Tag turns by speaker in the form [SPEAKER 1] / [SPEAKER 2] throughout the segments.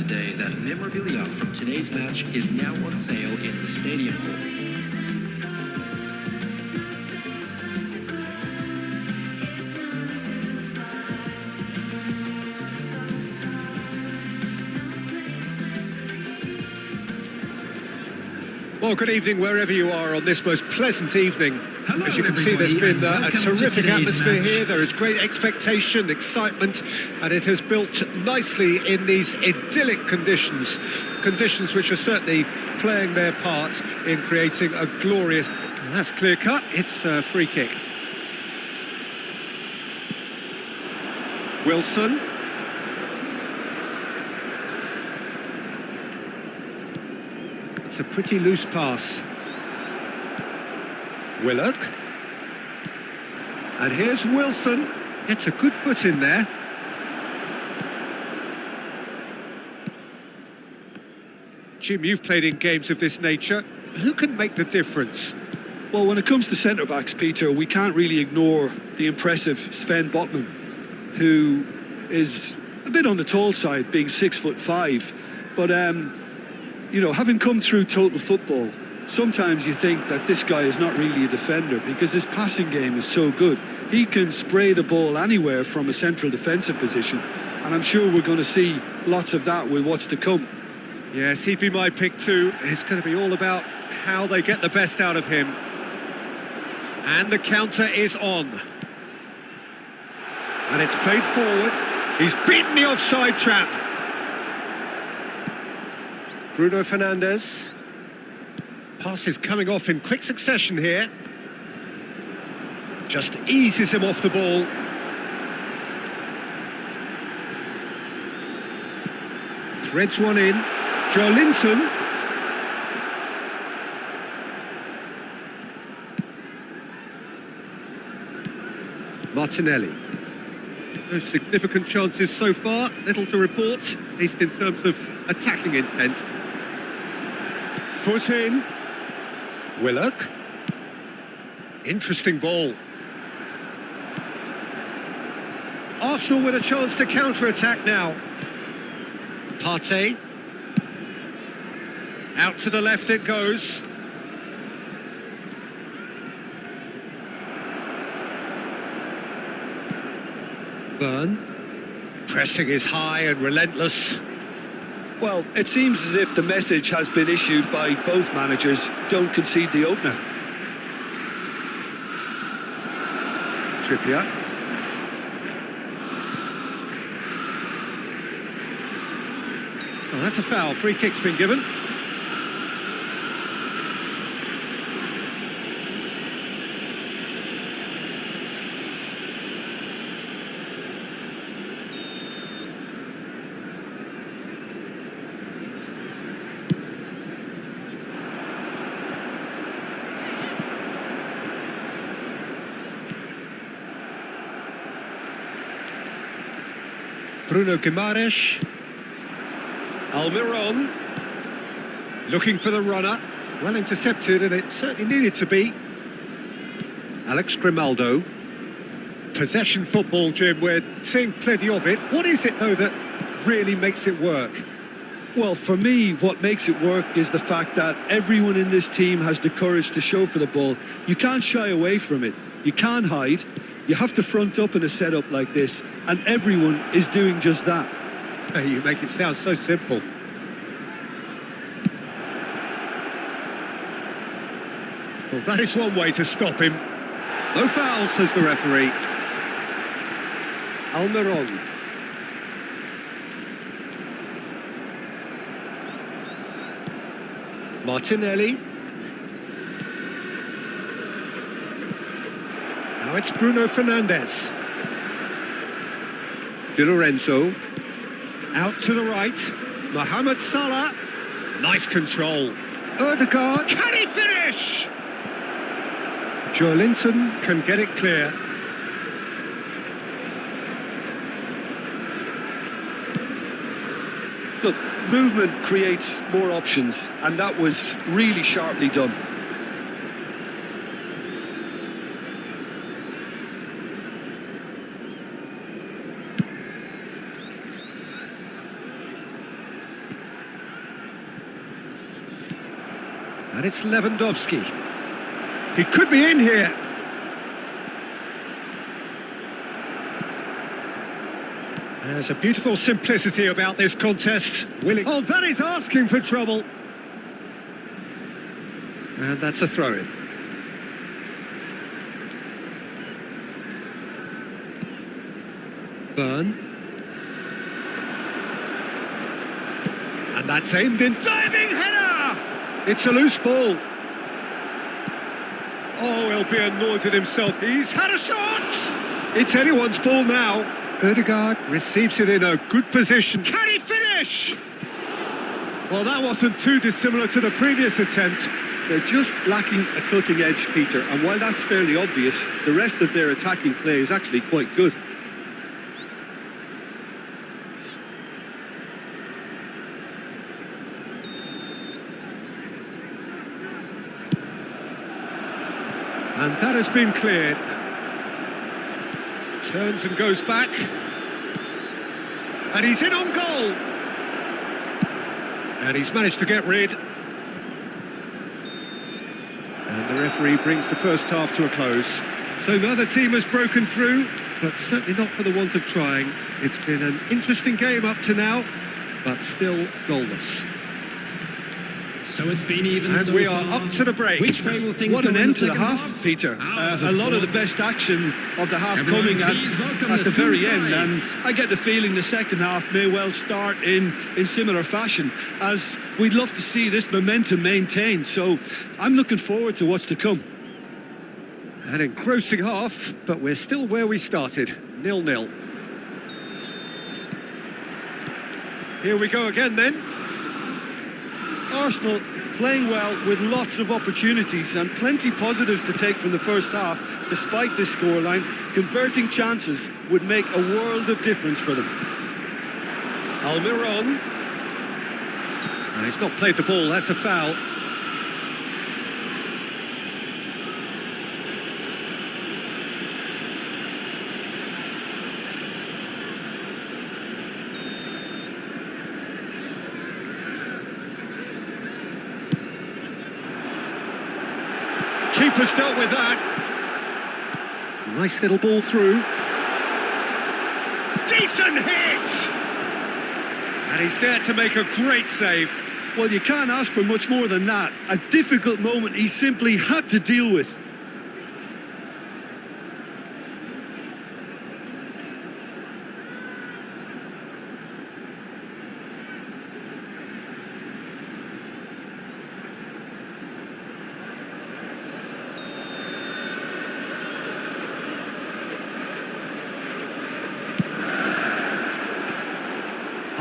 [SPEAKER 1] today that memorabilia from today's match is now on sale in the stadium hall.
[SPEAKER 2] Well, good evening wherever you are on this most pleasant evening.
[SPEAKER 1] Hello,
[SPEAKER 2] as you can see, there's been a
[SPEAKER 1] welcome to
[SPEAKER 2] terrific
[SPEAKER 1] today's
[SPEAKER 2] atmosphere
[SPEAKER 1] match.
[SPEAKER 2] here. There is great expectation, excitement, and it has built nicely in these idyllic conditions. Conditions which are certainly playing their part in creating a glorious... That's clear cut. It's a free kick. Wilson. It's a pretty loose pass. Willock. And here's Wilson. Gets a good foot in there. Jim, you've played in games of this nature. Who can make the difference?
[SPEAKER 3] Well, when it comes to centre-backs, Peter, we can't really ignore the impressive Sven Botman, who is a bit on the tall side, being 6'5". But, you know, having come through total football, sometimes you think that this guy is not really a defender because his passing game is so good. He can spray the ball anywhere from a central defensive position, and I'm sure we're going to see lots of that with what's to come.
[SPEAKER 2] Yes, he'd be my pick too. It's going to be all about how they get the best out of him. And the counter is on. And it's played forward. He's beaten the offside trap. Bruno Fernandes. Pass is coming off in quick succession here. Just eases him off the ball. Threads one in. Joelinton. Martinelli. No significant chances so far. Little to report, at least in terms of attacking intent. Foot in. Willock. Interesting ball. Arsenal with a chance to counter-attack now. Partey. Out to the left it goes. Burn. Pressing is high and relentless.
[SPEAKER 3] Well, it seems as if the message has been issued by both managers: don't concede the opener.
[SPEAKER 2] Trippier. Oh, that's a foul. Free kick's been given. Bruno Guimaraes. Almiron. Looking for the runner. Well intercepted, and it certainly needed to be. Alex Grimaldo. Possession football, Jim. We're seeing plenty of it. What is it, though, that really makes it work?
[SPEAKER 3] Well, for me, what makes it work is the fact that everyone in this team has the courage to show for the ball. You can't shy away from it. You can't hide. You have to front up in a setup like this, and everyone is doing just that.
[SPEAKER 2] Hey, you make it sound so simple. Well, that is one way to stop him. No foul, says the referee. Almiron. Martinelli. Now it's Bruno Fernandes. Di Lorenzo. Out to the right. Mohamed Salah. Nice control. Ødegaard. Can he finish? Joelinton can get it clear.
[SPEAKER 3] Look, movement creates more options, and that was really sharply done.
[SPEAKER 2] And it's Lewandowski. He could be in here. There's a beautiful simplicity about this contest. Oh, that is asking for trouble. And that's a throw-in. Burn. And that's aimed in. Diving header! It's a loose ball. Oh, he'll be annoyed at himself. He's had a shot! It's anyone's ball now. Ødegaard receives it in a good position. Can he finish? Well, that wasn't too dissimilar to the previous attempt.
[SPEAKER 3] They're just lacking a cutting edge, Peter, and while that's fairly obvious, the rest of their attacking play is actually quite good.
[SPEAKER 2] And that has been cleared. Turns and goes back. And he's in on goal. And he's managed to get rid. And the referee brings the first half to a close. So neither team has broken through, but certainly not for the want of trying. It's been an interesting game up to now, but still goalless.
[SPEAKER 1] So it's been even.
[SPEAKER 2] And
[SPEAKER 1] so
[SPEAKER 2] we are
[SPEAKER 1] far.
[SPEAKER 2] up to the break.
[SPEAKER 1] Which way will things
[SPEAKER 3] What
[SPEAKER 1] go
[SPEAKER 3] an
[SPEAKER 1] in
[SPEAKER 3] end
[SPEAKER 1] the
[SPEAKER 3] to the
[SPEAKER 1] second
[SPEAKER 3] half, Peter.
[SPEAKER 1] Ah,
[SPEAKER 3] A lot of the best action of the half
[SPEAKER 1] Everyone
[SPEAKER 3] coming
[SPEAKER 1] please welcome
[SPEAKER 3] at
[SPEAKER 1] the
[SPEAKER 3] the very
[SPEAKER 1] two
[SPEAKER 3] end, and
[SPEAKER 1] sides.
[SPEAKER 3] I get the feeling the second half may well start in similar fashion, as we'd love to see this momentum maintained. So I'm looking forward to what's to come.
[SPEAKER 2] An engrossing half, but we're still where we started, 0-0. Here we go again then.
[SPEAKER 3] Arsenal playing well with lots of opportunities and plenty positives to take from the first half. Despite this scoreline, converting chances would make a world of difference for them.
[SPEAKER 2] Almiron. No, he's not played the ball, that's a foul. Keeper's dealt with that. Nice little ball through. Decent hit! And he's there to make a great save.
[SPEAKER 3] Well, you can't ask for much more than that. A difficult moment he simply had to deal with.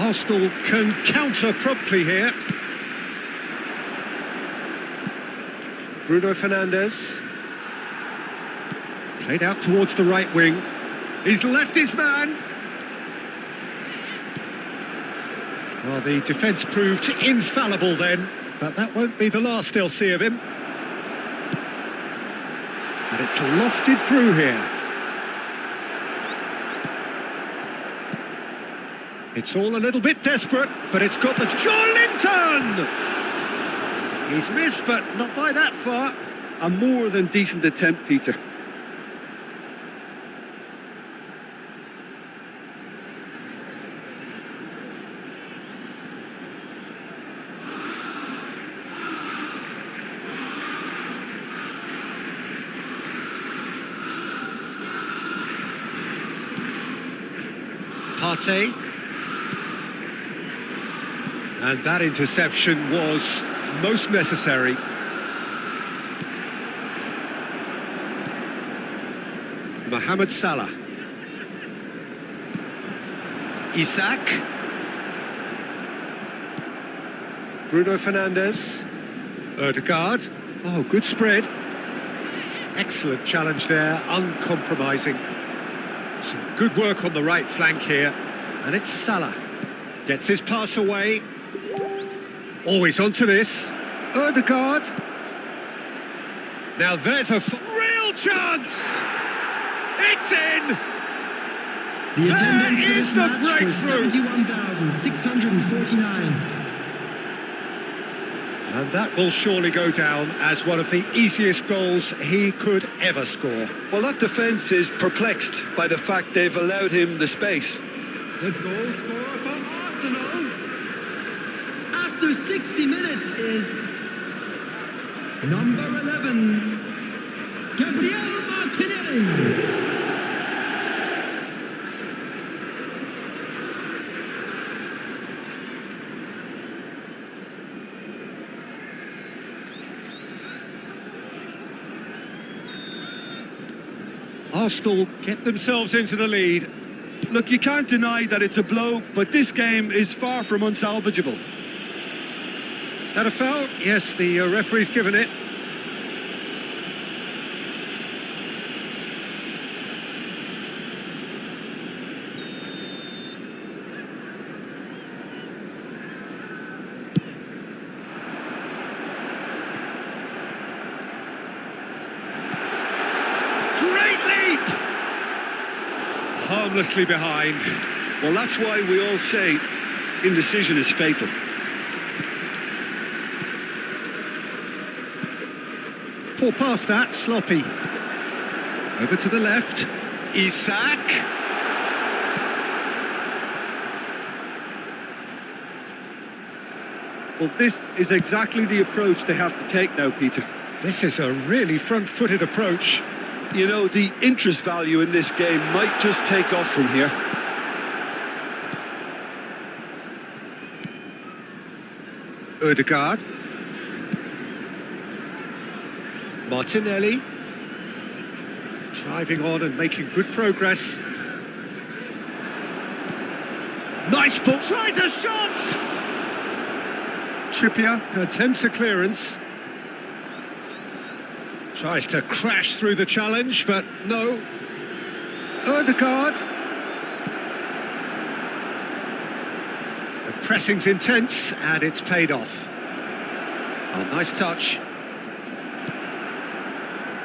[SPEAKER 2] Arsenal can counter promptly here. Bruno Fernandes. Played out towards the right wing. He's left his man. Well, the defence proved infallible then, but that won't be the last they'll see of him. And it's lofted through here. It's all a little bit desperate, but it's got the... Joelinton! He's missed, but not by that far.
[SPEAKER 3] A more than decent attempt, Peter.
[SPEAKER 2] Partey. And that interception was most necessary. Mohamed Salah. Isak. Bruno Fernandes. Ødegaard. Oh, good spread. Excellent challenge there, uncompromising. Some good work on the right flank here. And it's Salah. Gets his pass away. Always onto this. Ødegaard. Now there's a real chance! It's in!
[SPEAKER 1] The attendance
[SPEAKER 2] There
[SPEAKER 1] for
[SPEAKER 2] is
[SPEAKER 1] this
[SPEAKER 2] the
[SPEAKER 1] match was
[SPEAKER 2] breakthrough!
[SPEAKER 1] 71,649.
[SPEAKER 2] And that will surely go down as one of the easiest goals he could ever score.
[SPEAKER 3] Well, that defence is perplexed by the fact they've allowed him the space.
[SPEAKER 1] The goal scorer for Arsenal after 60 minutes is number 11, Gabriel Martinelli.
[SPEAKER 2] Arsenal get themselves into the lead.
[SPEAKER 3] Look, you can't deny that it's a blow, but this game is far from unsalvageable.
[SPEAKER 2] That a foul? Yes, the referee's given it. Harmlessly behind.
[SPEAKER 3] Well, that's why we all say indecision is fatal.
[SPEAKER 2] Poor pass that, sloppy. Over to the left. Isak.
[SPEAKER 3] Well, this is exactly the approach they have to take now, Peter.
[SPEAKER 2] This is a really front-footed approach.
[SPEAKER 3] You know, the interest value in this game might just take off from here.
[SPEAKER 2] Odegaard. Martinelli. Driving on and making good progress. Nice ball. Tries a shot! Trippier attempts a clearance. Tries to crash through the challenge, but no. Odegaard. The pressing's intense, and it's paid off. Oh, nice touch.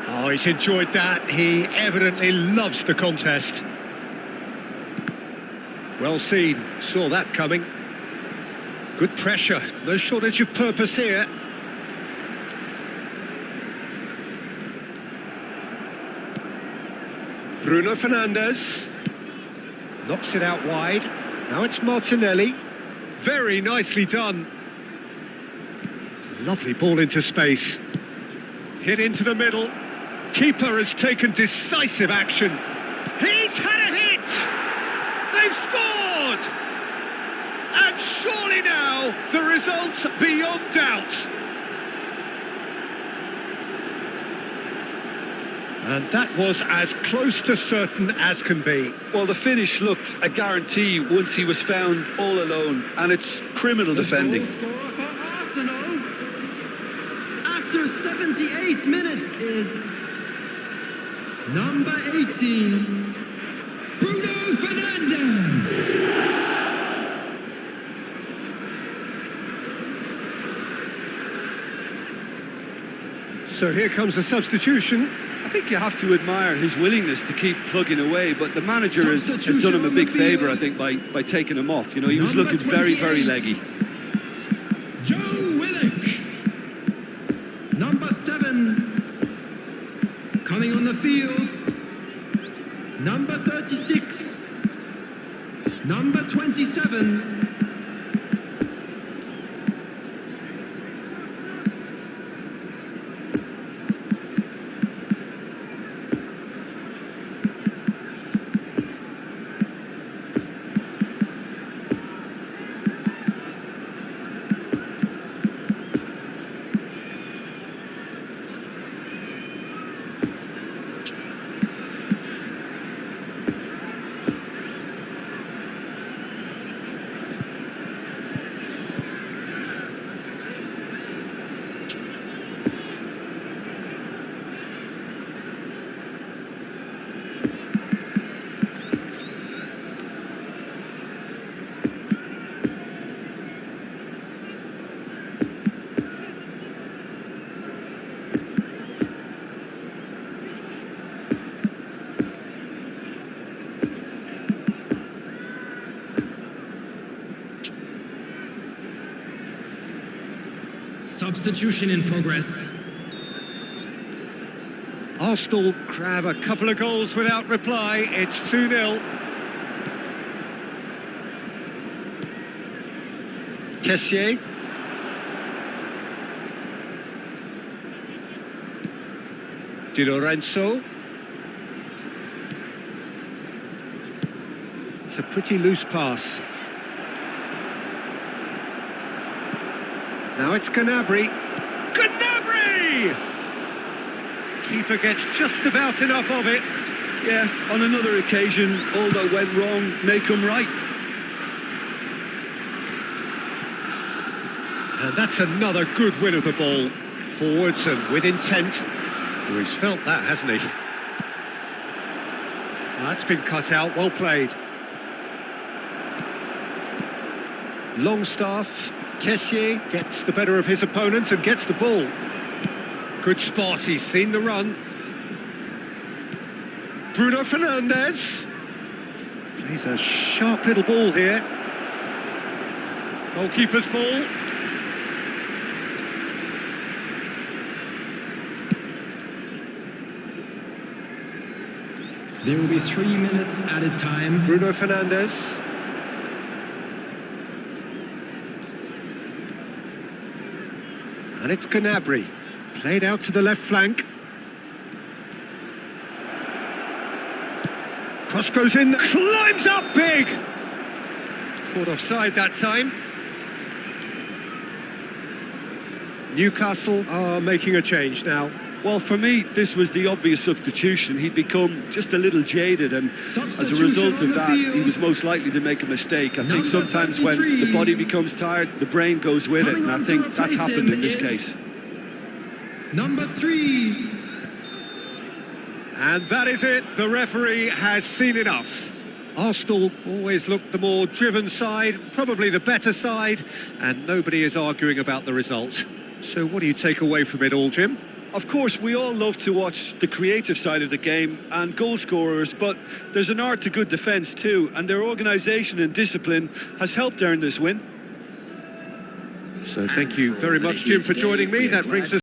[SPEAKER 2] Oh, he's enjoyed that. He evidently loves the contest. Well seen. Saw that coming. Good pressure. No shortage of purpose here. Bruno Fernandes knocks it out wide. Now it's Martinelli. Very nicely done. Lovely ball into space. Hit into the middle. Keeper has taken decisive action. He's had a hit! They've scored! And surely now the result's beyond doubt. And that was as close to certain as can be.
[SPEAKER 3] Well, the finish looked a guarantee once he was found all alone, and it's criminal defending.
[SPEAKER 1] The goal scorer for Arsenal after 78 minutes is number 18, Bruno Fernandes.
[SPEAKER 2] So here comes the substitution.
[SPEAKER 3] I think you have to admire his willingness to keep plugging away, but the manager has done him a big favour, I think, by taking him off. You know, he was looking very, very leggy.
[SPEAKER 1] Joe Willock, number 7, coming on the field, number 36, number 27. Substitution in progress.
[SPEAKER 2] Arsenal grab a couple of goals without reply. It's 2-0. Kessié. Di Lorenzo. It's a pretty loose pass. Now it's Gnabry. Gnabry! Keeper gets just about enough of it.
[SPEAKER 3] Yeah, on another occasion, all that went wrong may come right.
[SPEAKER 2] And that's another good win of the ball. Forwards and with intent. Oh, he's felt that, hasn't he? That's been cut out, well played. Longstaff, Kessié gets the better of his opponent and gets the ball. Good spot, he's seen the run. Bruno Fernandes. Plays a sharp little ball here. Goalkeeper's ball.
[SPEAKER 1] There will be 3 minutes added time.
[SPEAKER 2] Bruno Fernandes. And it's Gnabry. Played out to the left flank. Cross goes in, climbs up big! Caught offside that time. Newcastle are making a change now.
[SPEAKER 3] Well, for me, this was the obvious substitution. He'd become just a little jaded, and as a result of that, he was most likely to make a mistake. I think sometimes when the body becomes tired, the brain goes with it, and I think that's happened in this case.
[SPEAKER 1] Number 3.
[SPEAKER 2] And that is it. The referee has seen enough. Arsenal always looked the more driven side, probably the better side, and nobody is arguing about the result. So what do you take away from it all, Jim?
[SPEAKER 3] Of course, we all love to watch the creative side of the game and goal scorers, but there's an art to good defence too, and their organisation and discipline has helped earn this win.
[SPEAKER 2] So thank you very much, Jim, for joining me. That brings us